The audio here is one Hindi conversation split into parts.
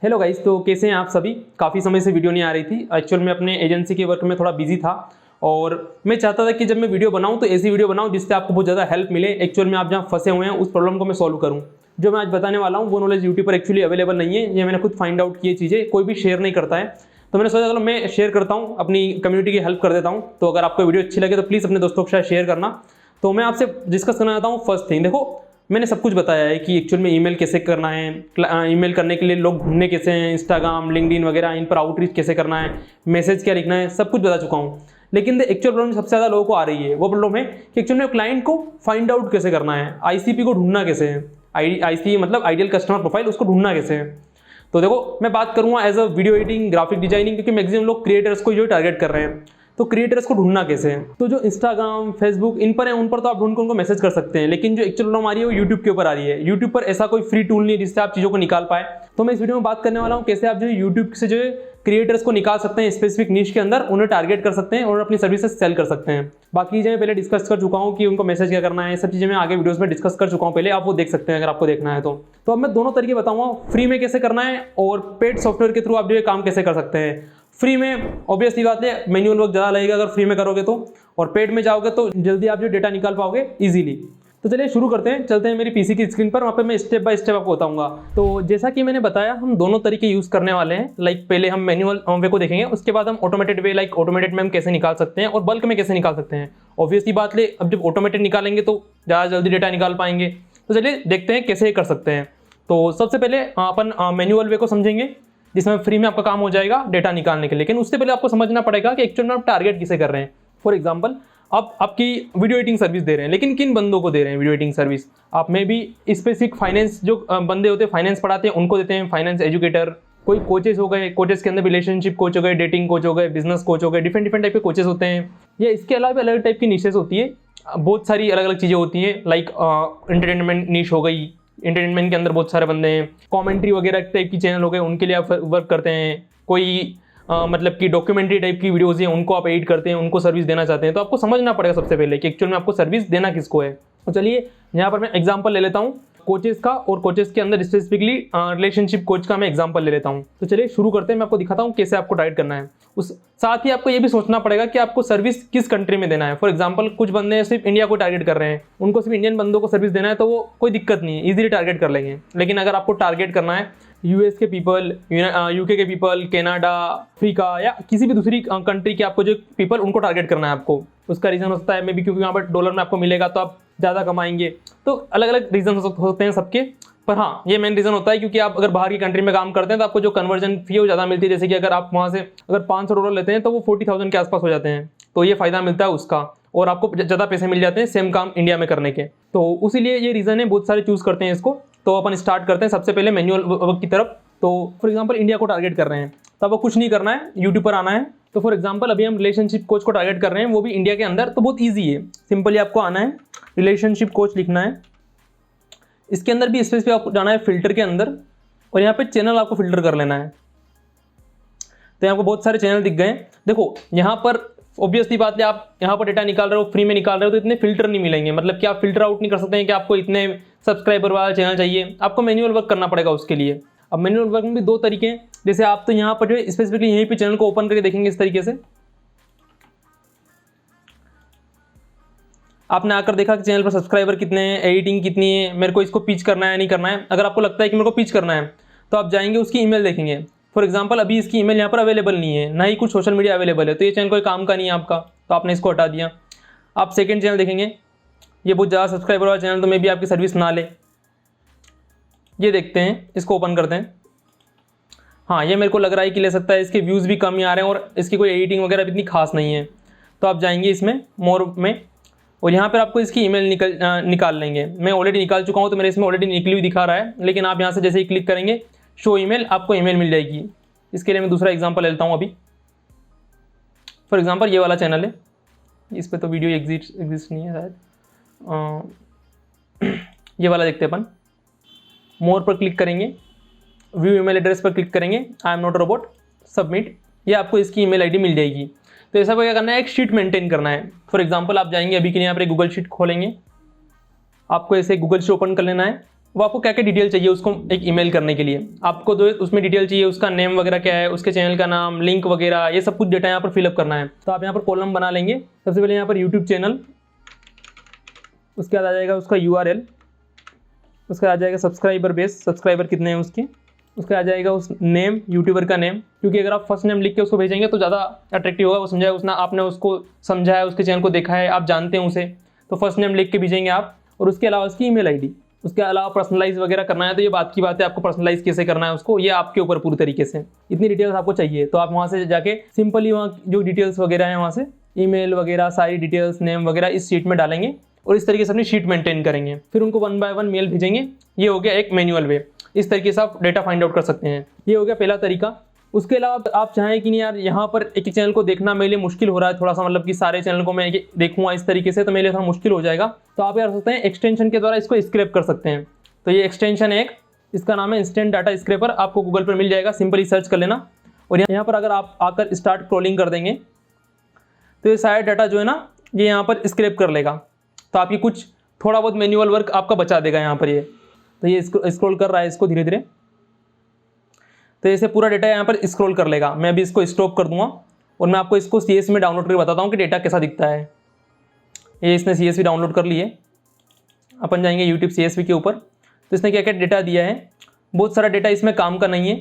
हेलो गाइस, तो कैसे हैं आप सभी। काफ़ी समय से वीडियो नहीं आ रही थी। एक्चुअल में अपने एजेंसी के वर्क में थोड़ा बिजी था और मैं चाहता था कि जब मैं वीडियो बनाऊं तो ऐसी वीडियो बनाऊं जिससे आपको बहुत ज़्यादा हेल्प मिले। एक्चुअल में आप जहां फंसे हुए हैं उस प्रॉब्लम को मैं सॉल्व करूं। जो मैं आज बताने वाला हूं वो नॉलेज यूट्यूब पर एक्चुअली अवेलेबल नहीं है। ये मैंने खुद फाइंड आउट किए चीज़ें, कोई भी शेयर नहीं करता है। तो मैंने सोचा चलो मैं शेयर करता हूँ, अपनी कम्युनिटी की हेल्प कर देता हूँ। तो अगर आपको वीडियो अच्छी लगे तो प्लीज़ अपने दोस्तों के साथ शेयर करना। तो मैं आपसे डिस्कस करना चाहता हूँ फर्स्ट थिंग। देखो, मैंने सब कुछ बताया है कि एक्चुअल में ईमेल कैसे करना है, ईमेल करने के लिए लोग ढूंढने कैसे हैं, इंस्टाग्राम, लिंक्डइन वगैरह इन पर आउटरीच कैसे करना है, मैसेज क्या लिखना है, सब कुछ बता चुका हूँ। लेकिन एक्चुअल प्रॉब्लम सबसे ज़्यादा लोगों को आ रही है, वो प्रॉब्लम है कि एक्चुअल में क्लाइंट को फाइंड आउट कैसे करना है, आईसीपी को ढूंढना कैसे है। आईसीपी मतलब आइडियल कस्टमर प्रोफाइल, उसको ढूंढना कैसे है। तो देखो, मैं बात करूंगा as a video editing, graphic designing, क्योंकि मैक्सिमम लोग क्रिएटर्स को जो टारगेट कर रहे हैं। तो क्रिएटर्स को ढूंढना कैसे है, तो जो इंस्टाग्राम, फेसबुक इन पर है उन पर तो आप ढूंढ कर उनको मैसेज कर सकते हैं। लेकिन जो एक्चुअल प्रॉब्लम आ रही है वो यूट्यूब के ऊपर आ रही है। यूट्यूब पर ऐसा कोई फ्री टूल नहीं जिससे आप चीज़ों को निकाल पाए। तो मैं इस वीडियो में बात करने वाला हूँ कैसे आप जो यूट्यूब से जो क्रिएटर्स को निकाल सकते हैं, स्पेसिफिक निश के अंदर उन्हें टारगेट कर सकते हैं और अपनी सर्विसेज सेल कर सकते हैं। बाकी चीज़ें मैं पहले डिस्कस कर चुका हूँ कि उनको मैसेज क्या करना है, सब चीज़ें मैं आगे वीडियोस में डिस्कस कर चुका हूँ पहले, आप वो देख सकते हैं अगर आपको देखना है तो। अब मैं दोनों तरीके बताऊंगा, फ्री में कैसे करना है और पेड सॉफ्टवेयर के थ्रू आप जो ये काम कैसे कर सकते हैं। फ्री में ऑब्वियसली बात है मैनुअल वर्क ज़्यादा लगेगा अगर फ्री में करोगे तो, और पेड में जाओगे तो जल्दी आप जो डेटा निकाल पाओगे इजीली। तो चलिए शुरू करते हैं, चलते हैं मेरी पीसी की स्क्रीन पर, वहाँ पे मैं स्टेप बाय स्टेप आपको बताऊंगा। तो जैसा कि मैंने बताया, हम दोनों तरीके यूज़ करने वाले हैं। लाइक पहले हम मैनुअल वे को देखेंगे, उसके बाद हम ऑटोमेटेड वे, लाइक ऑटोमेटेड में हम कैसे निकाल सकते हैं और बल्क में कैसे निकाल सकते हैं। ऑब्वियसली बात है, अब जब ऑटोमेटेड निकालेंगे तो ज़्यादा जल्दी डेटा निकाल पाएंगे। तो चलिए देखते हैं कैसे कर सकते हैं। तो सबसे पहले अपन मैनुअल वे को समझेंगे, जिसमें फ्री में आपका काम हो जाएगा डेटा निकालने के लिए। लेकिन उससे पहले आपको समझना पड़ेगा कि एक्चुअल में आप टारगेट किसे कर रहे हैं। फॉर एग्जांपल, आप आपकी वीडियो एडिटिंग सर्विस दे रहे हैं, लेकिन किन बंदों को दे रहे हैं वीडियो एडिटिंग सर्विस। आप में भी स्पेसिफिक फाइनेंस जो बंदे होते हैं, फाइनेंस पढ़ाते हैं, उनको देते हैं, फाइनेंस एजुकेटर। कोई कोचेस हो गए, कोचेस के अंदर रिलेशनशिप कोच हो गए, डेटिंग कोच हो गए, बिजनेस कोच हो गए, डिफरेंट टाइप के कोचेस होते हैं। या इसके अलावा अलग टाइप की निशेस होती है, बहुत सारी अलग अलग चीज़ें होती हैं। लाइक एंटरटेनमेंट निश हो गई, एंटरटेनमेंट के अंदर बहुत सारे बंदे हैं। कमेंट्री वगैरह टाइप की चैनल हो गए, उनके लिए आप वर्क करते हैं। कोई मतलब कि डॉक्यूमेंट्री टाइप की वीडियोज़ हैं, उनको आप एडिट करते हैं, उनको सर्विस देना चाहते हैं। तो आपको समझना पड़ेगा सबसे पहले कि एक्चुअल में आपको सर्विस देना किसको है। तो चलिए यहाँ पर मैं एग्जांपल ले लेता हूँ कोचेस का, और कोचेस के अंदर स्पेसिफिकली रिलेशनशिप कोच का मैं एग्जांपल ले लेता हूँ। तो चलिए शुरू करते हैं, मैं आपको दिखाता हूँ कैसे आपको टारगेट करना है। उस साथ ही आपको ये भी सोचना पड़ेगा कि आपको सर्विस किस कंट्री में देना है। फॉर एग्जांपल, कुछ बंदे सिर्फ इंडिया को टारगेट कर रहे हैं, उनको सिर्फ इंडियन बंदों को सर्विस देना है, तो वो कोई दिक्कत नहीं है, ईजिली टारगेट कर लेंगे। लेकिन अगर आपको टारगेट करना है यूएस के पीपल, यूके के पीपल, कनाडा, अफ्रीका या किसी भी दूसरी कंट्री के आपको जो पीपल, उनको टारगेट करना है आपको। उसका रीज़न होता है मे बी क्योंकि वहाँ पर डॉलर में आपको मिलेगा तो आप ज़्यादा कमाएंगे। तो अलग अलग रीजन होते हैं सबके, पर हाँ ये मेन रीज़न होता है क्योंकि आप अगर बाहर की कंट्री में काम करते हैं तो आपको जो कन्वर्जन फी है वो ज़्यादा मिलती है। जैसे कि अगर आप वहाँ से अगर $500 लेते हैं तो वो 40,000 के आसपास हो जाते हैं। तो ये फ़ायदा मिलता है उसका, और आपको ज़्यादा पैसे मिल जाते हैं सेम काम इंडिया में करने के। तो उसीलिए ये रीज़न है, बहुत सारे चूज़ करते हैं इसको। तो अपन स्टार्ट करते हैं सबसे पहले मैनुअल वर्क की तरफ। तो फॉर एग्जांपल इंडिया को टारगेट कर रहे हैं, तब वो कुछ नहीं करना है, यूट्यूब पर आना है। तो फॉर एग्जांपल अभी हम रिलेशनशिप कोच को टारगेट कर रहे हैं, वो भी इंडिया के अंदर। तो बहुत ईजी है, सिंपली आपको आना है, रिलेशनशिप कोच लिखना है। इसके अंदर भी स्पेस पे आपको जाना है फिल्टर के अंदर, और यहाँ पे चैनल आपको फिल्टर कर लेना है। तो यहाँ पर बहुत सारे चैनल दिख गए। देखो यहाँ पर ऑब्वियसली बात है, आप यहाँ पर डेटा निकाल रहे हो, फ्री में निकाल रहे हो, तो इतने फिल्टर नहीं मिलेंगे। मतलब कि आप फिल्टर आउट नहीं कर सकते हैं कि आपको इतने सब्सक्राइबर वाला चैनल चाहिए, आपको मैनुअल वर्क करना पड़ेगा उसके लिए। अब मैनुअल वर्क में भी दो तरीके हैं। जैसे आप तो यहाँ पर जो है स्पेसिफिकली यहीं पे चैनल को ओपन करके देखेंगे इस तरीके से। आपने आकर देखा कि चैनल पर सब्सक्राइबर कितने हैं, एडिटिंग कितनी है, मेरे को इसको पिच करना है नहीं करना है। अगर आपको लगता है कि मेरे को पिच करना है तो आप जाएंगे, उसकी ईमेल देखेंगे। फॉर एग्जांपल अभी इसकी ईमेल यहाँ पर अवेलेबल नहीं है, ना ही कुछ सोशल मीडिया अवेलेबल है, तो ये चैनल कोई काम का नहीं है आपका, तो आपने इसको हटा दिया। आप सेकेंड चैनल देखेंगे, ये बहुत ज़्यादा सब्सक्राइबर वाला चैनल, तो मे भी आपकी सर्विस ना ले। ये देखते हैं, इसको ओपन करते हैं। हाँ ये मेरे को लग रहा है कि ले सकता है, इसके व्यूज़ भी कम ही आ रहे हैं और इसकी कोई एडिटिंग वगैरह भी इतनी खास नहीं है। तो आप जाएंगे इसमें मोर में, और यहाँ पर आपको इसकी ईमेल निकाल लेंगे। मैं ऑलरेडी निकाल चुका हूँ, तो मेरे इसमें ऑलरेडी निकली हुई दिखा रहा है। लेकिन आप यहाँ से जैसे ही क्लिक करेंगे शो ईमेल, आपको ईमेल मिल जाएगी। इसके लिए मैं दूसरा एग्जांपल ले लेता हूँ अभी। फॉर एग्जांपल ये वाला चैनल है, इस पर तो वीडियो एग्जिस्ट नहीं है शायद। ये वाला देखते हैं अपन। मोर पर क्लिक करेंगे, व्यू ईमेल एड्रेस पर क्लिक करेंगे, I am not robot, submit. ये आपको इसकी ईमेल आईडी मिल जाएगी। तो ऐसा क्या करना है, एक शीट मेंटेन करना है। फॉर एग्जांपल आप जाएंगे, अभी के लिए यहाँ पर गूगल शीट खोलेंगे, आपको ऐसे गूगल शीट ओपन कर लेना है। वो आपको क्या क्या डिटेल चाहिए उसको एक ईमेल करने के लिए, आपको दो उसमें डिटेल चाहिए, उसका नेम वगैरह क्या है, उसके चैनल का नाम, लिंक वगैरह, ये सब कुछ डेटा यहाँ पर फिलअप करना है। तो आप यहाँ पर कॉलम बना लेंगे। सबसे पहले यहाँ पर यूट्यूब चैनल, उसके बाद आ जाएगा उसका URL, उसका आ जाएगा सब्सक्राइबर बेस, सब्सक्राइबर कितने हैं उसके, उसका आ जाएगा उस नेम, यूट्यूबर का नेम, क्योंकि अगर आप फर्स्ट नेम लिख के उसको भेजेंगे तो ज़्यादा अट्रैक्टिव होगा, वो समझाएगा उसने, आपने उसको समझा है, उसके चैनल को देखा है, आप जानते हैं उसे, तो फर्स्ट नेम लिख के भेजेंगे आप। और उसके अलावा उसकी ईमेल आईडी, उसके अलावा पर्सनलाइज वगैरह करना है तो ये बात की बात है, आपको पर्सनलाइज कैसे करना है उसको, ये आपके ऊपर पूरी तरीके से, इतनी डिटेल्स आपको चाहिए। तो आप वहाँ से जाके सिंपली वहाँ जो डिटेल्स वगैरह हैं वहाँ से ईमेल वगैरह सारी डिटेल्स, नेम वगैरह इस शीट में डालेंगे और इस तरीके से अपनी शीट मेंटेन करेंगे। फिर उनको 1 बाय 1 मेल भेजेंगे। ये हो गया एक मैनुअल वे, इस तरीके से आप डेटा फाइंड आउट कर सकते हैं। ये हो गया पहला तरीका। उसके अलावा आप चाहें कि नहीं यार यहाँ पर एक चैनल को देखना मेरे लिए मुश्किल हो रहा है थोड़ा सा, मतलब कि सारे चैनल को मैं देखूंगा इस तरीके से तो मेरे लिए थोड़ा मुश्किल हो जाएगा, तो आप क्या कर सकते हैं, एक्सटेंशन के द्वारा इसको स्क्रैप कर सकते हैं। तो ये एक्सटेंशन है एक, इसका नाम है इंस्टेंट डाटा स्क्रैपर, आपको गूगल पर मिल जाएगा, सिंपली सर्च कर लेना। और यहाँ पर अगर आप आकर स्टार्ट स्क्रॉलिंग कर देंगे तो ये सारा डाटा जो है ना ये यहाँ पर स्क्रैप कर लेगा, तो आपकी कुछ थोड़ा बहुत मैनुअल वर्क आपका बचा देगा यहाँ पर। ये तो ये स्क्रॉल कर रहा है इसको धीरे धीरे, तो ऐसे पूरा डेटा यहाँ पर स्क्रॉल कर लेगा। मैं अभी इसको स्टॉप कर दूंगा और मैं आपको इसको CSV में डाउनलोड करके बताता हूँ कि डेटा कैसा दिखता है। ये इसने CSV डाउनलोड कर ली है, अपन जाएंगे यूट्यूब CSV के ऊपर। तो इसने क्या क्या डेटा दिया है, बहुत सारा डेटा इसमें काम का नहीं है,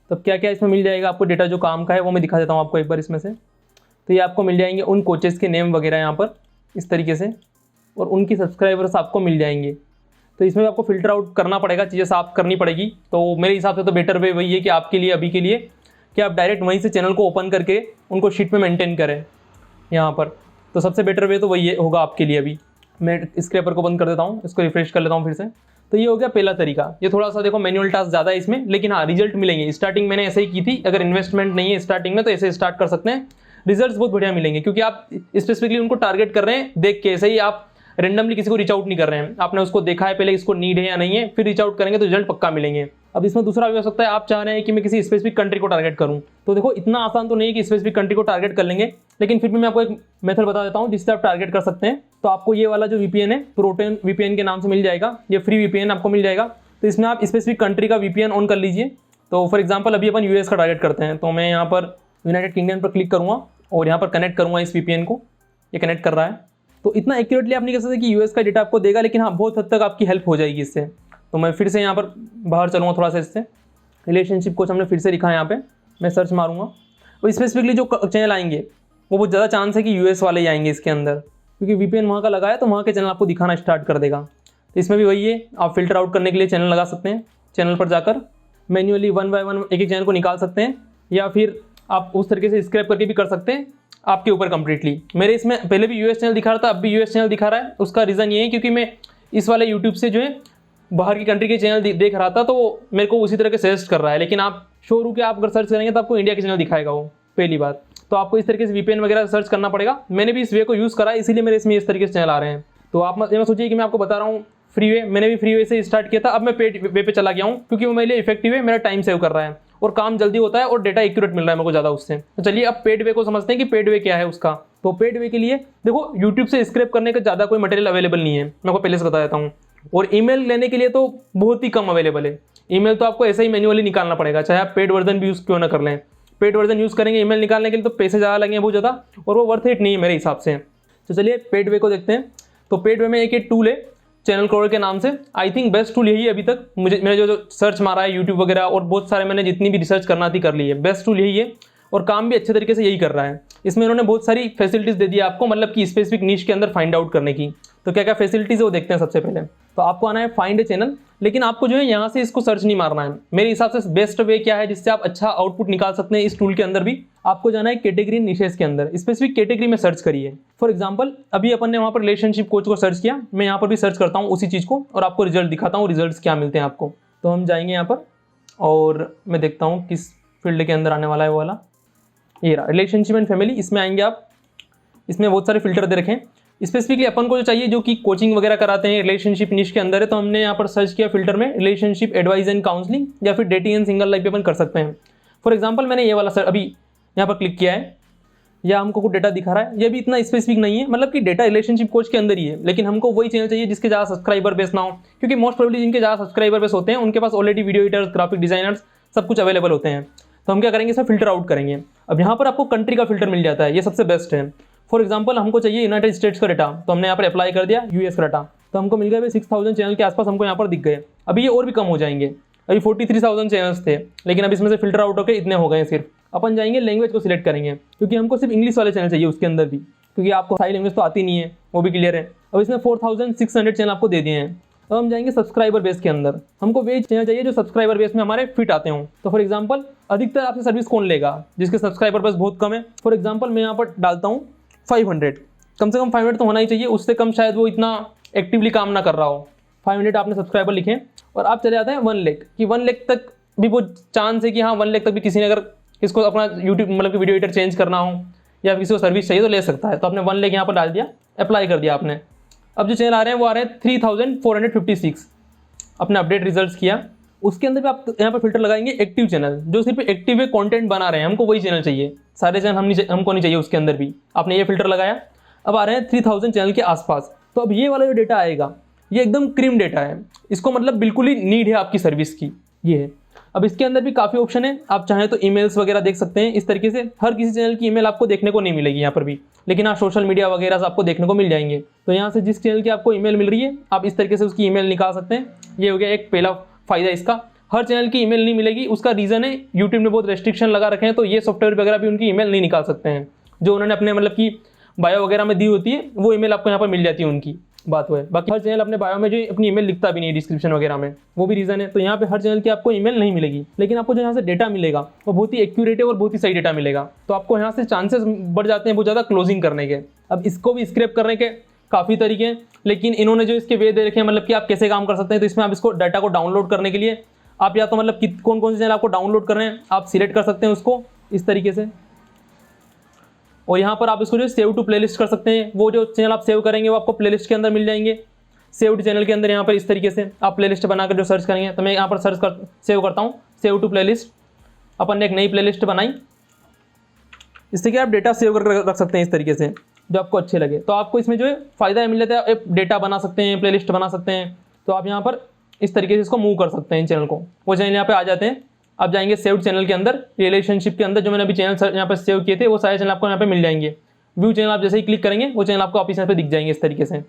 तो क्या क्या इसमें मिल जाएगा आपको डेटा जो काम का है वो मैं दिखा देता हूँ आपको एक बार इसमें से। तो ये आपको मिल जाएंगे उन कोचेस के नेम वगैरह यहाँ पर इस तरीके से, और उनकी सब्सक्राइबर्स आपको मिल जाएंगे। तो इसमें भी आपको फिल्टर आउट करना पड़ेगा, चीज़ें साफ करनी पड़ेगी। तो मेरे हिसाब से तो बेटर वे वही है कि आपके लिए अभी के लिए कि आप डायरेक्ट वहीं से चैनल को ओपन करके उनको शीट में मेंटेन करें यहाँ पर। तो सबसे बेटर वे तो वही होगा आपके लिए। अभी मैं स्क्रैपर को बंद कर देता हूँ, इसको रिफ्रेश कर लेता हूँ फिर से। तो ये हो गया पहला तरीका। ये थोड़ा सा देखो मैनुअल टास्क ज़्यादा है इसमें, लेकिन हाँ रिजल्ट मिलेंगे। स्टार्टिंग मैंने ऐसे ही की थी, अगर इन्वेस्टमेंट नहीं है स्टार्टिंग में तो ऐसे स्टार्ट कर सकते हैं, रिजल्ट्स बहुत बढ़िया मिलेंगे, क्योंकि आप स्पेसिफिकली उनको टारगेट कर रहे हैं देख के। ऐसे ही आप रेंडमली किसी को रीच आउट नहीं कर रहे हैं, आपने उसको देखा है पहले इसको नीड है या नहीं है, फिर रीच आउट करेंगे तो रिजल्ट पक्का मिलेंगे। अब इसमें दूसरा भी हो सकता है, आप चाह रहे हैं कि मैं किसी स्पेसिफिक कंट्री को टारगेट करूं, तो देखो इतना आसान तो नहीं है कि स्पेसिफिक कंट्री को टारगेट कर लेंगे, लेकिन फिर भी मैं आपको एक मेथड बता देता हूं जिससे आप टारगेट कर सकते हैं। तो आपको ये वाला जो VPN है, प्रोटन VPN के नाम से मिल जाएगा, ये फ्री VPN आपको मिल जाएगा। तो इसमें आप स्पेसिफिक कंट्री का VPN ऑन कर लीजिए। तो फॉर एग्जाम्पल अभी अपन US का टारगेट करते हैं, तो मैं यहाँ पर यूनाइटेड किंगडम पर क्लिक करूँगा और यहाँ पर कनेक्ट करूँगा इस VPN को। ये कनेक्ट कर रहा है, तो इतना एक्यूरेटली आप नहीं कह सकते कि US का डेटा आपको देगा, लेकिन हाँ बहुत हद तक आपकी हेल्प हो जाएगी इससे। तो मैं फिर से यहाँ पर बाहर चलूँगा थोड़ा सा, इससे रिलेशनशिप कोच हमने फिर से लिखा है यहाँ पे, मैं सर्च मारूंगा और स्पेसिफिकली जो चैनल आएंगे वो बहुत ज़्यादा चांस है कि US वाले ही आएंगे इसके अंदर, क्योंकि VPN वहाँ का लगा है तो वहाँ के चैनल आपको दिखाना स्टार्ट कर देगा। तो इसमें भी वही है, आप फिल्टर आउट करने के लिए चैनल लगा सकते हैं, चैनल पर जाकर मैन्युअली 1 बाय 1 एक एक चैनल को निकाल सकते हैं, या फिर आप उस तरीके से स्क्रैप करके भी कर सकते हैं, आपके ऊपर कंप्लीटली। मेरे इसमें पहले भी US चैनल दिखा रहा था, अब भी US चैनल दिखा रहा है। उसका रीज़न ये है क्योंकि मैं इस वाले YouTube से जो है बाहर की कंट्री के चैनल देख रहा था, तो मेरे को उसी तरह के सजेस्ट कर रहा है। लेकिन आप शोरू के आप अगर सर्च करेंगे तो आपको इंडिया के चैनल दिखाएगा वो, पहली बात। तो आपको इस तरीके से VPN वगैरह सर्च करना पड़ेगा। मैंने भी इस वे को यूज़ करा है, इसीलिए मेरे इसमें इस तरीके से चैनल आ रहे हैं। तो आप मत सोचिए कि मैं आपको बता रहा हूँ फ्री वे, मैंने भी फ्री वे से स्टार्ट किया था, अब मैं पेड वे पे चला गया हूँ, क्योंकि वो मेरे लिए इफेक्टिव है, मेरा टाइम सेव कर रहा है और काम जल्दी होता है और डेटा एक्यूरेट मिल रहा है मेरे को ज़्यादा उससे। तो चलिए अब पेड वे को समझते हैं कि पेड वे क्या है उसका। तो पेड वे के लिए देखो यूट्यूब से स्क्रैप करने का ज़्यादा कोई मटेरियल अवेलेबल नहीं है, मैं आपको पहले से बता देता हूँ। और ईमेल लेने के लिए तो बहुत ही कम अवेलेबल है। ईमेल तो आपको ऐसे ही मैन्युअली निकालना पड़ेगा, चाहे आप पेड वर्जन भी यूज़ क्यों ना कर लें। पेड वर्जन यूज़ करेंगे ईमेल निकालने के लिए तो पैसे ज़्यादा लगेंगे बहुत ज़्यादा, और वो वर्थ इट नहीं है मेरे हिसाब से। तो चलिए पेड वे को देखते हैं। तो पेड वे में एक टूल है चैनल क्रॉलर के नाम से, आई थिंक बेस्ट टूल यही है अभी तक। मैंने जो सर्च मारा है यूट्यूब वगैरह और बहुत सारे मैंने जितनी भी रिसर्च करना थी कर ली है, बेस्ट टूल यही है और काम भी अच्छे तरीके से यही कर रहा है। इसमें इन्होंने बहुत सारी फैसिलिटीज़ दे दी है आपको, मतलब कि स्पेसिफिक नीश के अंदर फाइंड आउट करने की। तो क्या क्या फैसिलिटीज़ है वो देखते हैं। सबसे पहले तो आपको आना है फाइंड ए चैनल, लेकिन आपको जो है यहाँ से इसको सर्च नहीं मारना है। मेरे हिसाब से बेस्ट वे क्या है जिससे आप अच्छा आउटपुट निकाल सकते हैं इस टूल के अंदर भी, आपको जाना है कैटेगरी निशेस के अंदर, स्पेसिफिक कैटेगरी में सर्च करिए। फॉर एग्जांपल अभी अपन ने वहाँ पर रिलेशनशिप कोच को सर्च किया, मैं यहाँ पर भी सर्च करता हूँ उसी चीज़ को और आपको रिजल्ट दिखाता हूँ, रिजल्ट क्या मिलते हैं आपको। तो हम जाएंगे यहाँ पर और मैं देखता हूँ किस फील्ड के अंदर आने वाला है वो वाला, ये रहा रिलेशनशिप एंड फैमिली। इसमें आएंगे आप, इसमें बहुत सारे फिल्टर दे रखे हैं। स्पेसिफिकली अपन को जो चाहिए जो कि कोचिंग वगैरह कराते हैं रिलेशनशिप निश के अंदर है, तो हमने यहाँ पर सर्च किया फिल्टर में रिलेशनशिप एडवाइस एंड काउंसलिंग या फिर डेटिंग एंड सिंगल लाइफ भी अपन कर सकते हैं। फॉर एग्जांपल मैंने ये वाला अभी यहाँ पर क्लिक किया है, या हमको कुछ डेटा दिखा रहा है, ये भी इतना स्पेसिफिक नहीं है, मतलब कि डेटा रिलेशनशिप कोच के अंदर ही है, लेकिन हमको वही चैनल चाहिए जिसके ज़्यादा सब्सक्राइबर बेस ना हो, क्योंकि मोस्ट प्रोबेबली जिनके ज़्यादा सब्सक्राइबर बेस होते हैं उनके पास already video editors, graphic designers सब कुछ अवेलेबल होते हैं। तो हम क्या करेंगे, सब फिल्टर आउट करेंगे। अब यहाँ पर आपको कंट्री का फिल्टर मिल जाता है, ये सबसे बेस्ट है। फॉर एग्जाम्पल हमको चाहिए यूनाइटेड स्टेट्स का डेटा, तो हमने यहाँ पर अप्लाई कर दिया यूएस का डेटा, तो हमको मिल गया 6000 चैनल के आसपास हमको यहाँ पर दिख गए। अभी ये और भी कम हो जाएंगे, अभी 43,000 चैनल्स थे, लेकिन अब इसमें से फिल्टर आउट होकर इतने हो गए। सिर्फ अपन जाएंगे लैंग्वेज को सिलेक्ट करेंगे, क्योंकि हमको सिर्फ इंग्लिश वाले चैनल चाहिए उसके अंदर भी, क्योंकि आपको सारी लैंग्वेज तो आती नहीं है, वो भी क्लियर है। अब इसमें 4600 चैनल आपको दे दिए हैं। अब हम जाएंगे सब्सक्राइबर बेस के अंदर, हमको वे चैनल चाहिए जो सब्सक्राइबर बेस में हमारे फिट आते हों। तो फॉर एग्जाम्पल अधिकतर आपसे सर्विस कौन लेगा, जिसके सब्सक्राइबर बेस बहुत कम है। फॉर एग्जाम्पल मैं यहाँ पर डालता हूँ 500, कम से कम 500 तो होना ही चाहिए, उससे कम शायद वो इतना एक्टिवली काम ना कर रहा हो। 500 आपने सब्सक्राइबर लिखे और आप चले जाते हैं 1 लाख कि 1 लाख तक भी वो चांस है कि हाँ 1 लाख तक भी किसी ने अगर इसको अपना यूट्यूब मतलब कि वीडियो एडिटर चेंज करना हो या किसी को सर्विस चाहिए तो ले सकता है। तो आपने 1 लाख यहाँ पर डाल दिया, अप्लाई कर दिया आपने। अब जो चैनल आ रहे हैं वो आ रहे हैं 3456, अपने अपडेट रिजल्ट्स किया। उसके अंदर भी आप यहाँ पर फिल्टर लगाएंगे एक्टिव चैनल, जो सिर्फ एक्टिव है, कंटेंट बना रहे हैं, हमको वही चैनल चाहिए, सारे चैनल हमको नहीं चाहिए उसके अंदर भी। आपने ये फिल्टर लगाया, अब आ रहे हैं 3000 चैनल के आसपास। तो अब ये वाला जो डेटा आएगा ये एकदम क्रीम डेटा है, इसको मतलब बिल्कुल ही नीड है आपकी सर्विस की, ये है। अब इसके अंदर भी काफ़ी ऑप्शन है, आप चाहें तो ईमेल्स वगैरह देख सकते हैं। इस तरीके से हर किसी चैनल की ईमेल आपको देखने को नहीं मिलेगी यहाँ पर भी, लेकिन हाँ सोशल मीडिया वगैरह से आपको देखने को मिल जाएंगे। तो यहाँ से जिस चैनल की आपको ईमेल मिल रही है आप इस तरीके से उसकी ईमेल निकाल सकते हैं। ये हो गया एक पहला फ़ायदा इसका। हर चैनल की ईमेल नहीं मिलेगी, उसका रीज़न है यूट्यूब ने बहुत रेस्ट्रिक्शन लगा रखे हैं, तो ये सॉफ्टवेयर वगैरह भी उनकी ईमेल नहीं निकाल सकते हैं। जो उन्होंने अपने मतलब कि बायो वगैरह में दी होती है वो ईमेल आपको यहाँ पर मिल जाती है उनकी, बात हुआ है। बाकी हर चैनल अपने बायो में जो अपनी ईमेल लिखता भी नहीं है डिस्क्रिप्शन वगैरह में, वो भी रीज़न है। तो यहाँ पे हर चैनल की आपको ईमेल नहीं मिलेगी, लेकिन आपको जो यहाँ से डेटा मिलेगा वो बहुत ही एक्यूरेट है और बहुत ही सही डेटा मिलेगा। तो आपको यहाँ से चांसेस बढ़ जाते हैं बहुत ज़्यादा क्लोजिंग करने के। अब इसको भी स्क्रैप करने के काफ़ी तरीके हैं, लेकिन इन्होंने जो इसके वे दे रखे हैं मतलब कि आप कैसे काम कर सकते हैं। तो इसमें आप इसको डाटा को डाउनलोड करने के लिए आप या तो मतलब कि कौन कौन से चैनल आपको डाउनलोड कर रहे हैं आप सिलेक्ट कर सकते हैं उसको इस तरीके से, और यहाँ पर आप इसको जो सेव टू प्लेलिस्ट कर सकते हैं। वो जो चैनल आप सेव करेंगे वो आपको प्लेलिस्ट के अंदर मिल जाएंगे। सेव्ड चैनल के अंदर यहाँ पर इस तरीके से आप प्लेलिस्ट बनाकर जो सर्च करेंगे, तो मैं यहाँ पर सेव करता हूँ सेव टू प्लेलिस्ट। अपन ने एक नई प्लेलिस्ट बनाई, इससे कि आप डेटा सेव कर रख सकते हैं इस तरीके से जो आपको अच्छे लगे। तो आपको इसमें जो है फ़ायदा मिल जाता है, डेटा बना सकते हैं, प्लेलिस्ट बना सकते हैं। तो आप यहाँ पर इस तरीके से इसको मूव कर सकते हैं इन चैनल को। वो चैनल यहाँ पे आ जाते हैं, आप जाएंगे सेव्ड चैनल के अंदर, रिलेशनशिप के अंदर जो मैंने अभी चैनल यहाँ पर सेव किए थे वो सारे चैनल आपको यहाँ पे मिल जाएंगे। व्यू चैनल आप जैसे ही क्लिक करेंगे वो चैनल आपको ऑफिस यहाँ पे दिख जाएंगे इस तरीके से।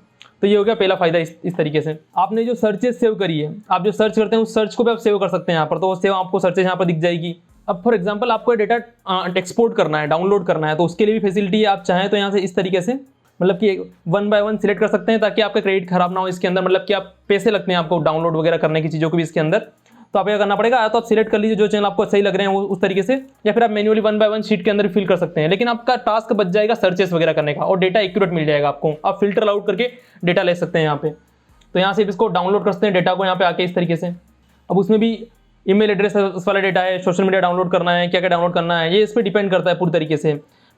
तो ये हो गया पहला फायदा। इस तरीके से आपने जो सर्चेस सेव करी है, आप जो सर्च करते हैं उस सर्च को भी आप सेव कर सकते हैं यहाँ पर, तो वो सेव आपको सर्चेस यहाँ पर दिख जाएगी। अब फॉर एग्जाम्पल आपको डेटा एक्सपोर्ट करना है, डाउनलोड करना है, तो उसके लिए भी फैसिलिटी है। आप चाहें तो यहाँ से इस तरीके से मतलब कि 1 by 1 सिलेक्ट कर सकते हैं ताकि आपका क्रेडिट खराब ना हो इसके अंदर। मतलब कि आप पैसे लगते हैं आपको डाउनलोड वगैरह करने की चीज़ों को भी इसके अंदर, तो आप क्या करना पड़ेगा, या तो आप सिलेक्ट कर लीजिए जो चैनल आपको सही लग रहे हैं वो उस तरीके से, या फिर आप मैन्युअली 1 by 1 शीट के अंदर फिल कर सकते हैं। लेकिन आपका टास्क बच जाएगा सर्चेस वगैरह करने का और डेटा एक्यूरेट मिल जाएगा आपको। आप फिल्टर आउट करके डेटा ले सकते हैं यहाँ पे। तो यहाँ से इसको डाउनलोड कर सकते हैं डेटा को यहाँ पे आके इस तरीके से। अब उसमें भी ईमेल एड्रेस वाला डेटा है, सोशल मीडिया डाउनलोड करना है, क्या क्या डाउनलोड करना है, ये इस पर डिपेंड करता है पूरी तरीके से।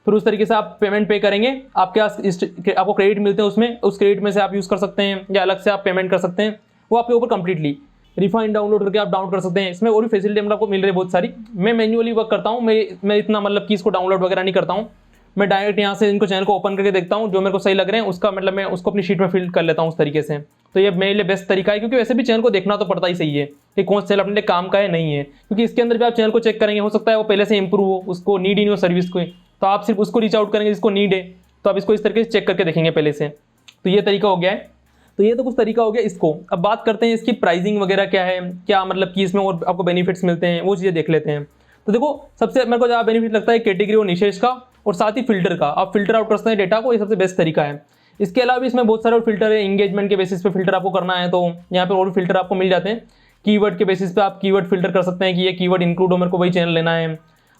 फिर उस तरीके से आप पेमेंट पे करेंगे, आपके पास आपको क्रेडिट मिलते हैं उसमें, उस क्रेडिट में से आप यूज़ कर सकते हैं या अलग से आप पेमेंट कर सकते हैं, वो आपके ऊपर कंप्लीटली। रिफाइन डाउनलोड करके आप डाउनलोड कर सकते हैं। इसमें और भी फैसिलिटी मतलब आपको मिल रही है बहुत सारी। मैं मैन्युअली वर्क करता हूँ, मैं इतना मतलब कि इसको डाउनलोड वगैरह नहीं करता हूँ। मैं डायरेक्ट यहाँ से इनको चैनल को ओपन करके देखता हूँ, जो मेरे को सही लग रहे हैं उसका मतलब मैं उसको अपनी शीट में फिल कर लेता हूँ उस तरीके से। तो ये मेरे लिए बेस्ट तरीका है, क्योंकि वैसे भी चैनल को देखना तो पड़ता ही सही है कि कौन सा चैनल अपने लिए काम का है नहीं है। क्योंकि इसके अंदर भी आप चैनल को चेक करेंगे, हो सकता है वो पहले से इंप्रूव हो, उसको नीड ही नहीं हो सर्विस को, तो आप सिर्फ उसको रीच आउट करेंगे जिसको नीड है। तो आप इसको इस तरीके से चेक करके देखेंगे पहले से। तो ये तरीका हो गया है। तो ये तो कुछ तरीका हो गया इसको। अब बात करते हैं इसकी प्राइसिंग वगैरह क्या है, क्या मतलब कि इसमें और आपको बेनिफिट्स मिलते हैं, वो चीज़ें देख लेते हैं। तो देखो सबसे मेरे को ज़्यादा बेनिफिट लगता है कैटेगरी और निशेष का, और साथ ही फिल्टर का। आप फिल्टर आउट कर सकते हैं डेटा को, ये सबसे बेस्ट तरीका है। इसके अलावा भी इसमें बहुत सारे और फिल्टर है। इंगेजमेंट के बेसिस पे फिल्टर आपको करना है तो यहाँ पे और फिल्टर आपको मिल जाते हैं। कीवर्ड के बेसिस पे आप कीवर्ड फिल्टर कर सकते हैं कि ये कीवर्ड इंक्लूड हो, मेरे को वही चैनल लेना है।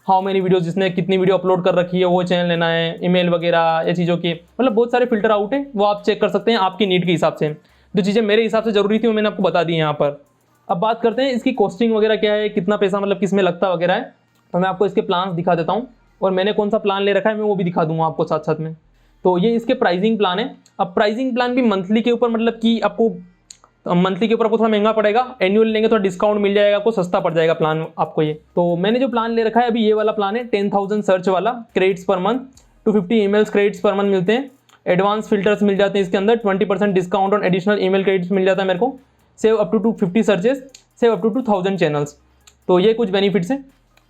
हाउ मेनी वीडियोस, जिसने कितनी वीडियो अपलोड कर रखी है वो चैनल लेना है। ईमेल वगैरह या चीज़ों की मतलब बहुत सारे फिल्टर आउट है, वो आप चेक कर सकते हैं आपकी नीड के हिसाब से। जो चीज़ें मेरे हिसाब से ज़रूरी थी वो मैंने आपको बता दी यहाँ पर। अब बात करते हैं इसकी कॉस्टिंग वगैरह क्या है, कितना पैसा मतलब किस में लगता वगैरह है। तो मैं आपको इसके प्लान्स दिखा देता हूँ, और मैंने कौन सा प्लान ले रखा है मैं वो भी दिखा दूंगा आपको साथ साथ में। तो ये इसके प्राइसिंग प्लान है। अब प्राइसिंग प्लान भी मंथली के ऊपर मतलब कि आपको मंथली के ऊपर आपको थोड़ा महंगा पड़ेगा, एनुअल लेंगे थोड़ा डिस्काउंट मिल जाएगा, आपको सस्ता पड़ जाएगा प्लान आपको ये। तो मैंने जो प्लान ले रखा है अभी ये वाला प्लान है 10,000 सर्च वाला, credits per month two 50 emails credits per month मिलते हैं। एडवांस फिल्टर्स मिल जाते हैं इसके अंदर, 20% discount on additional email credits मिल जाता है मेरे को। Save up to 250 searches, save up to 2000 channels. तो ये कुछ बेनिफिट्स हैं।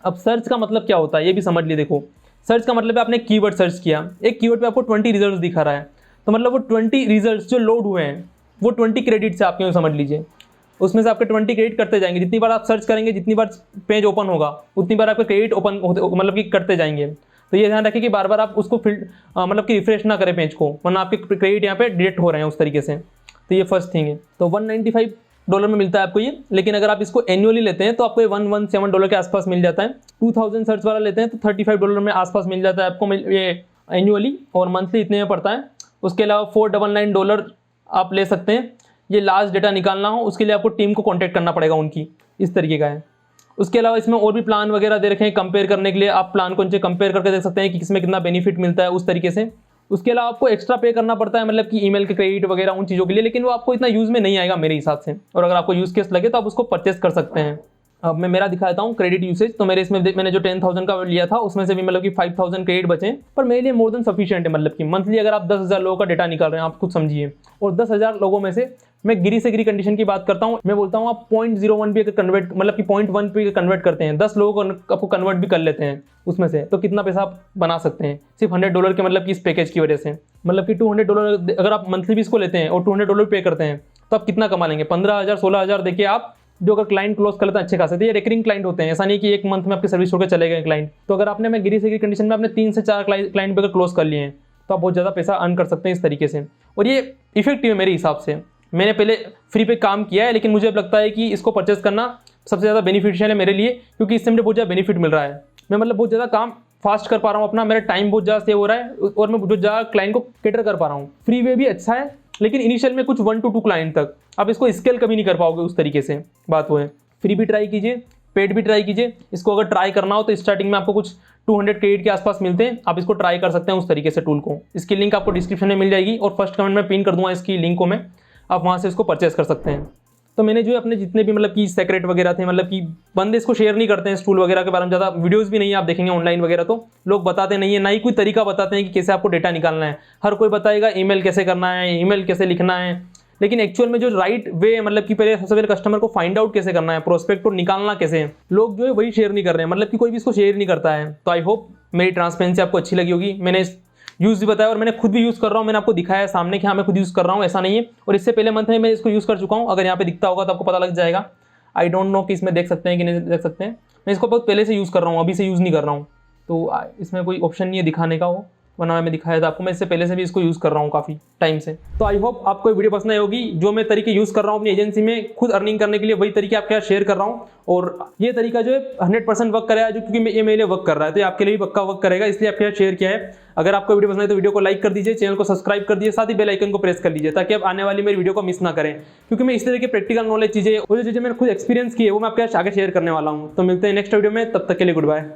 अब सर्च का मतलब क्या होता है ये भी समझ लिए। देखो सर्च का मतलब है आपने कीवर्ड सर्च किया, एक कीवर्ड पे आपको 20 रिजल्ट्स दिखा रहा है, तो मतलब वो 20 रिजल्ट्स जो लोड हुए हैं वो 20 क्रेडिट्स है आपके, समझ लीजिए। उसमें से आपके 20 क्रेडिट करते जाएंगे, जितनी बार आप सर्च करेंगे, जितनी बार पेज ओपन होगा उतनी बार आपके क्रेडिट ओपन मतलब कि करते जाएंगे। तो ये ध्यान रखिए कि बार बार आप उसको मतलब कि रिफ्रेश ना करें पेज को, वरना आपके क्रेडिट यहाँ पे डिडक्ट हो रहे हैं उस तरीके से। तो ये फर्स्ट थिंग है। तो $195 में मिलता है आपको ये, लेकिन अगर आप इसको एनुअली लेते हैं तो आपको ये $117 के आसपास मिल जाता है। 2000 सर्च वाला लेते हैं तो $35 में आसपास मिल जाता है आपको ये एनुअली, और मंथली इतने में पड़ता है। उसके अलावा $499 आप ले सकते हैं। ये लास्ट डेटा निकालना हो उसके लिए आपको टीम को कॉन्टैक्ट करना पड़ेगा उनकी, इस तरीके का है। उसके अलावा इसमें और भी प्लान वगैरह दे रखे हैं कंपेयर करने के लिए, आप प्लान को उनसे कंपेयर करके देख सकते हैं कि किसमें कितना बेनिफिट मिलता है उस तरीके से। उसके अलावा आपको एक्स्ट्रा पे करना पड़ता है मतलब कि ईमेल के क्रेडिट वगैरह उन चीज़ों के लिए, लेकिन वो आपको इतना यूज़ में नहीं आएगा मेरे हिसाब से, और अगर आपको यूज़ केस लगे तो आप उसको परचेस कर सकते हैं। अब मैं मेरा दिखाता हूँ क्रेडिट यूसेज। तो मेरे इसमें मैंने जो 10,000 का लिया था उसमें से भी मतलब कि 5,000 क्रेडिट बचे, पर मेरे लिए मोर देन सफिशिएंट है। मतलब कि मंथली अगर आप 10,000 लोगों का डेटा निकाल रहे हैं, आप खुद समझिए, और 10,000 लोगों में से मैं गिरी से गिरी कंडीशन की बात करता हूँ, मैं बोलता हूँ आप 0.01 भी अगर कन्वर्ट मतलब कि 0.1 भी कन्वर्ट करते हैं, 10 लोगों को आपको कन्वर्ट भी कर लेते हैं उसमें से, तो कितना पैसा आप बना सकते हैं सिर्फ $100 के मतलब कि इस पैकेज की वजह से। मतलब कि $200 अगर आप मंथली भी इसको लेते हैं और $200 पे करते हैं तो आप कितना कमा लेंगे? 15,000 16,000 देखिए आप, जो अगर क्लाइंट क्लोज कर लेते हैं अच्छे खासे। तो ये रेकरिंग क्लाइंट होते हैं, ऐसा नहीं कि एक मंथ में आपकी सर्विस छोड़ के चले गए क्लाइंट। तो अगर आपने मैं गिरी से गिरी कंडीशन में आपने 3 से 4 क्लाइंट पे अगर क्लोज कर लिए हैं तो आप बहुत ज़्यादा पैसा अर्न कर सकते हैं इस तरीके से, और ये इफेक्टिव है मेरे हिसाब से। मैंने पहले फ्री पे काम किया है, लेकिन मुझे अब लगता है कि इसको परचेस करना सबसे ज़्यादा बेनिफिशियल है मेरे लिए, क्योंकि इससे मुझे बहुत ज़्यादा बेनिफिट मिल रहा है। मैं मतलब बहुत ज़्यादा काम फास्ट कर पा रहा हूँ अपना, मेरा टाइम बहुत ज़्यादा सेव हो रहा है, और मैं बहुत ज़्यादा क्लाइंट को कैटर कर पा रहा हूँ। फ्री वे भी अच्छा है, लेकिन इनिशियल में कुछ 1 to 2 क्लाइंट तक आप इसको स्केल कभी नहीं कर पाओगे उस तरीके से। बात वो है, फ्री भी ट्राई कीजिए, पेड भी ट्राई कीजिए। इसको अगर ट्राई करना हो तो स्टार्टिंग में आपको कुछ 200 क्रेडिट के आसपास मिलते हैं, आप इसको ट्राई कर सकते हैं उस तरीके से टूल को। इसकी लिंक आपको डिस्क्रिप्शन में मिल जाएगी, और फर्स्ट कमेंट में पिन कर दूंगा इसकी लिंक को मैं, आप वहाँ से इसको परचेस कर सकते हैं। तो मैंने जो अपने जितने भी मतलब कि सेक्रेट वगैरह थे, मतलब कि बंदे इसको शेयर नहीं करते हैं इस टूल वगैरह के बारे में, ज़्यादा वीडियोस भी नहीं है आप देखेंगे ऑनलाइन वगैरह, तो लोग बताते नहीं है, ना ही कोई तरीका बताते हैं कि कैसे आपको डेटा निकालना है। हर कोई बताएगा ईमेल कैसे करना है, ईमेल कैसे लिखना है, लेकिन एक्चुअल में जो राइट वे मतलब कि पहले सबसे पहले कस्टमर को फाइंड आउट कैसे करना है, प्रोस्पेक्ट को निकालना कैसे है, लोग जो है वही शेयर नहीं कर रहे हैं। मतलब कि कोई भी इसको शेयर नहीं करता है। तो आई होप मेरी ट्रांसपेरेंसी आपको अच्छी लगी होगी। मैंने यूज़ भी बताया और मैंने खुद भी यूज़ कर रहा हूँ, मैंने आपको दिखाया है सामने कि हाँ मैं खुद यूज़ कर रहा हूँ, ऐसा नहीं है। और इससे पहले मंथ में मैं इसको यूज़ कर चुका हूँ, अगर यहाँ पे दिखता होगा तो आपको पता लग जाएगा। आई डोंट नो कि इसमें देख सकते हैं कि नहीं देख सकते हैं। मैं इसको बहुत पहले से यूज़ कर रहा हूँ, अभी से यूज़ नहीं कर रहा हूँ। तो इसमें कोई ऑप्शन नहीं है दिखाने का, हो वरना मैं दिखाया था आपको। मैं इससे पहले से भी इसको यूज़ कर रहा हूँ काफ़ी टाइम से। तो आई होप आपको वीडियो पसंद आई होगी। जो मैं तरीके यूज़ कर रहा हूँ अपनी एजेंसी में खुद अर्निंग करने के लिए, वही तरीके आपके साथ शेयर कर रहा हूँ। और ये तरीका जो है 100% वर्क करेगा, जो क्योंकि ये मेरे लिए वर्क कर रहा है, तो ये आपके लिए भी पक्का वर्क करेगा, इसलिए आपके साथ शेयर किया है। अगर आपको वीडियो पसंद है तो वीडियो को लाइक कर दीजिए, चैनल को सब्सक्राइब कर दीजिए, साथ ही बेल आइकन को प्रेस कर लीजिए, ताकि आप आने वाली मेरी वीडियो को मिस ना करें। क्योंकि मैं इस तरह की प्रैक्टिकल नॉलेज चीज़ें और जो चीज़ें मैंने खुद एक्सपीरियंस की है वो मैं आपके साथ आगे शेयर करने वाला हूँ। तो मिलते हैं नेक्स्ट वीडियो में, तब तक के लिए गुड बाय।